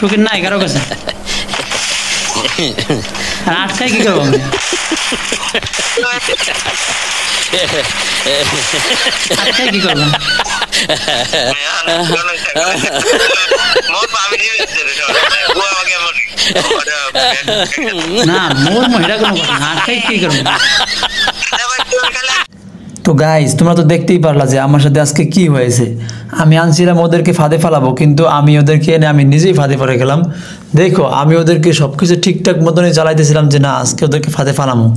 Token নাই কারো কাছে আটকাই কি করবো আমি আটকাই কি করবো না মোর মহিলা কোনো কথা না আটকাই কি করবো তো গাইস তোমরা তো দেখতেই পারলা যে আমার সাথে আজকে কি হয়েছে আমি আনছিলাম ওদেরকে ফাঁদে ফেলাবো কিন্তু আমি ওদেরকে এনে আমি নিজেই ফাঁদে পড়ে গেলাম দেখো আমি ওদেরকে সবকিছু ঠিকঠাক মতনই চালাইতেছিলাম যে না আজকে ওদেরকে ফাঁদে ফেলামো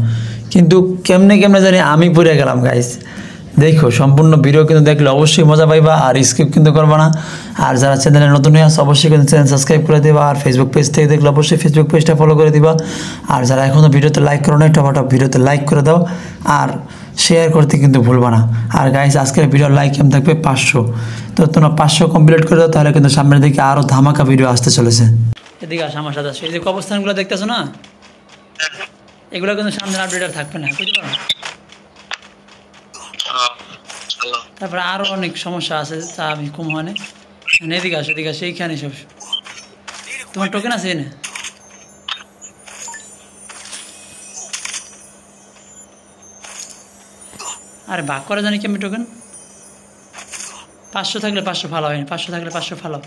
কিন্তু কেমনে কেমনে জানি আমি পড়ে গেলাম গাইস দেখো সম্পূর্ণ ভিডিও কিন্তু দেখলে অবশ্যই মজা পাইবা আর স্কিপ কিন্তু করবা না আর যারা চ্যানেলে নতুন হয়ে আছে অবশ্যই কিন্তু চ্যানেল সাবস্ক্রাইব করে দিবা আর ফেসবুক পেজ থেকে দেখলে অবশ্যই ফেসবুক পেজটা ফলো করে দিবা আর যারা এখনো ভিডিওতে লাইক করো না টপাটপ ভিডিওতে লাইক করে দাও আর শেয়ার করতে কিন্তু ভুলবা না আর গাইস আজকের ভিডিও লাইক কেমন থাকবে 500 তো তোমরা 500 কমপ্লিট করে দাও তাহলে কিন্তু সামনের দিকে আরো ধামাকা ভিডিও আসতে চলেছে এদিকে আসো আমার সাথে এই যে কবরস্থানগুলো দেখতেছো না এগুলো কিন্তু সামনের আপডেট আর থাকবে না বুঝতে পারো তারপরে আরো অনেক সমস্যা আছে তা আমি কম হয় না এদিকে আসো এদিকে সেইখানে সব তোমার টোকেন আছে না আরে ভাগ করা জানি কি আমি টোকেন 500 থাকলে 500 ভালো হয় 500 থাকলে 500 ভালো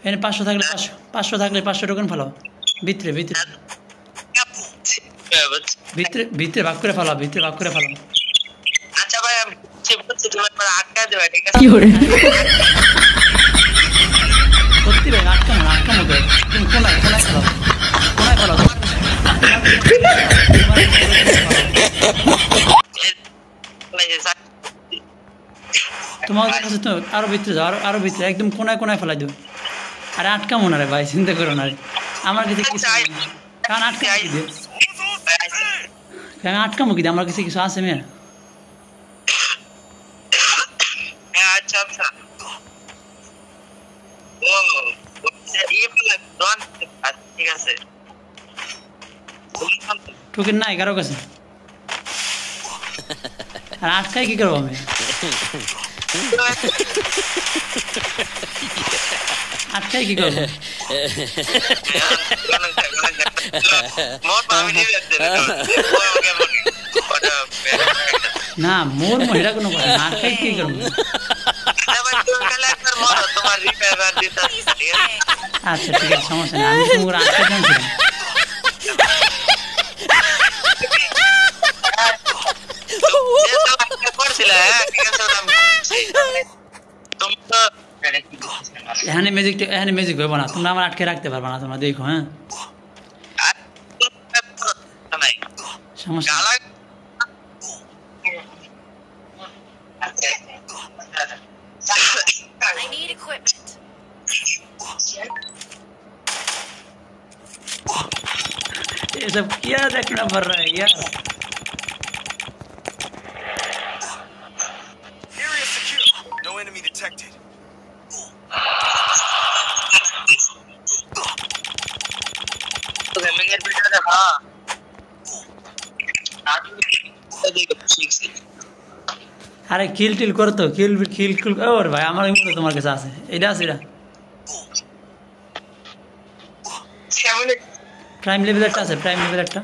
এনে 500 থাকলে 500 থাকলে 500 টোকেন ভালো ভিতরে ভিতরে ভিতরে ভিতরে ভাগ করে ফেলো ভিতরে ভাগ করে ফেলো আচ্ছা ভাই আমি তোমার পর আটকা দেব ঠিক আছে কি করে সত্যি ভাই আটকা মতো তুমি কোনায় ফেলো তোমার কাছে তো আরো ভিতরে যাও আরো ভিতরে একদম কোনায় ফেলাই দেবো আরে আটকা মনে রে ভাই চিন্তা করো না রে আমার কাছে কিছু কারণ আটকামো কি আমার কাছে কিছু আছে মেয়ে আচ্ছা আচ্ছা ও এই বলে ডন ঠিক আছে টোকেন নাই কারো কাছে আর আটকাই কি করবো আমি আটকাই কি করবো না মোর মহিলা কোনো কথা না আটকাই কি করবো আচ্ছা ঠিক আছে সমস্যা নেই আমি তোমার আটকাই জানছিলাম এখানে ম্যাজিক হইব না তোমরা আমার আটকে রাখতে পারবা না তোমরা দেখো হ্যাঁ সমস্যা ये सब क्या देखना पड़ रहा है यार अरे किल टिल कर तो किल और भाई আমার ইমোট তোমার কাছে আছে এটা আছে এটা প্রাইম লেভেল একটা আছে প্রাইম লেভেল একটা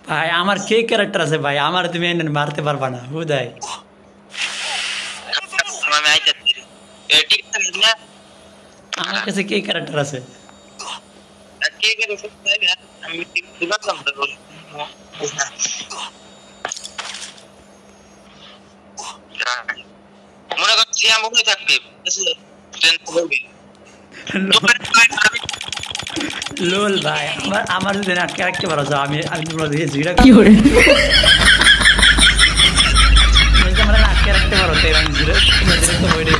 ভাই আমার কে ক্যারেক্টার আছে ভাই আমার তুমি এনে মারতে পারবা না হুদাই আমি আইতাছি ঠিক আছে না আমার কাছে কে ক্যারেক্টার আছে কে ক্যারেক্টার আমি দিলাম তো মনে করছি আমি মনে থাকবে ট্রেন করবে লোল ভাই আমার যদি আটকে রাখতে পারো যাও আমি তোমরা দিয়ে জিরা কি করে আমরা আটকে রাখতে পারো তাই আমি জিরা তোমাদের তো হইরে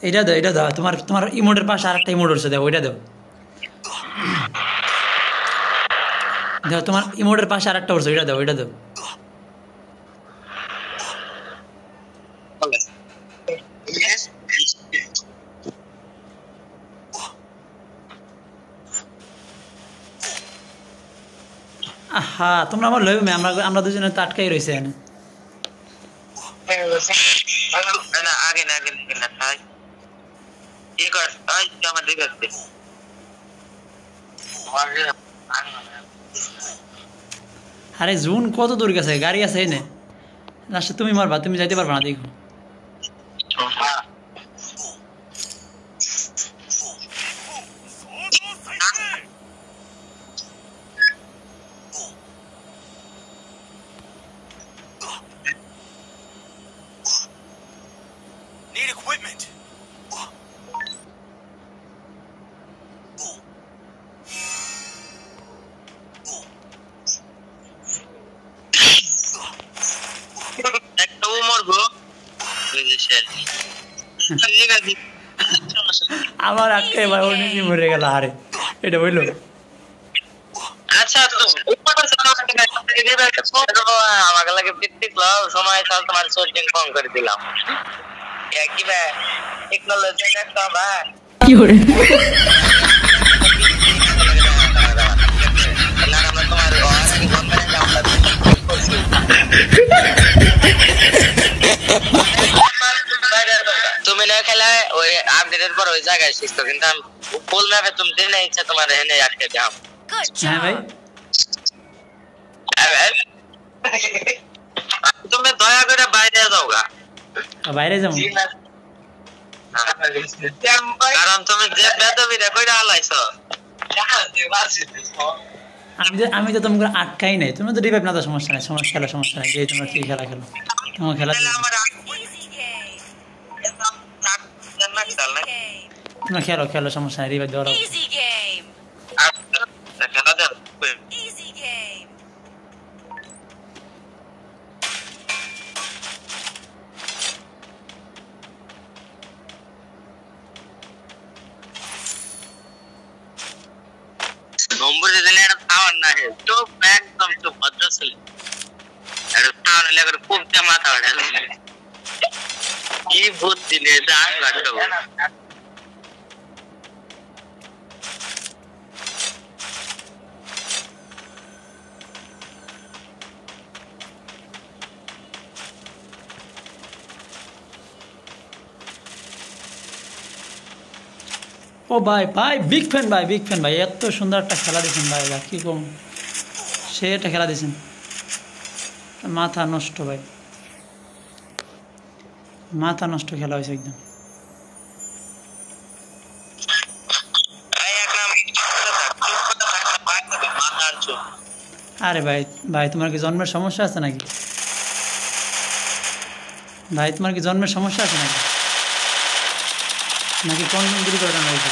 এটা দাও তোমার ইমোটের পাশে আরেকটা ইমোট আছে দাও ওইটা দাও তোমার ইমোটের পাশে আরেকটা আছে ওইটা দাও হ্যাঁ তোমরা আমার লইবে আমরা আমরা দুজনে টাটকাই রয়েছে এখানে। না আগে না তাই কি কর আই আমার দিকে আসতে আরে জুন কত দূর গেছে, গাড়ি আছে এনে লাস্টে তুমি মারবা, তুমি যাইতে পারবা না দেখো। Need equipment. একটা মরবো আমার আটকে ভাই ওর নিচে মরে গেল, আরে এটা বললো। আচ্ছা আমাকে লাগে পিত্তিক লাও সময় চাল তোমার সোল্ডিং ফোন করে দিলাম কি ভাই টেকনোলজি একটা ভাই কি করে আমরা তোমার তুমি না খেলায় ওই আপডেটের পর ওই জায়গায় শিখতো, কিন্তু আমি ফুল ম্যাপে তুমি দিনে ইচ্ছা তোমার এনে আটকে দাম। হ্যাঁ ভাই তুমি দয়া করে বাইরে যাও গা, বাইরে যাবো কারণ তুমি যে বেদবিটা কইরা হালাইছো। আমি তো তোমাকে আটকাই নাই, তুমি তো রিভাইভ না, তো সমস্যা নাই, সমস্যা নাই, যে তোমরা কি খেলা খেলো, তোমার খেলা তোমরা খেলো সমস্যা নাই, রিভাইভ দেওয়ার নম্বরে দিলে এটা খাওয়ার না হে তো একদম তো ভদ্র ছিল এটা খাওয়ার লাগে খুব মাথা ওঠে কি বুদ্ধি নিয়ে যায় লাগতো। ও ভাই বিগ ফ্যান ভাই এত সুন্দর একটা খেলা দিয়েছেন ভাই, কি কম সে একটা খেলা দিয়েছেন, মাথা নষ্ট ভাই, মাথা নষ্ট খেলা হয়েছে একদম। আরে ভাই তোমার কি জন্মের সমস্যা আছে নাকি? ভাই তোমার কি জন্মের সমস্যা আছে নাকি কোন দূর করে টানা হয়েছে?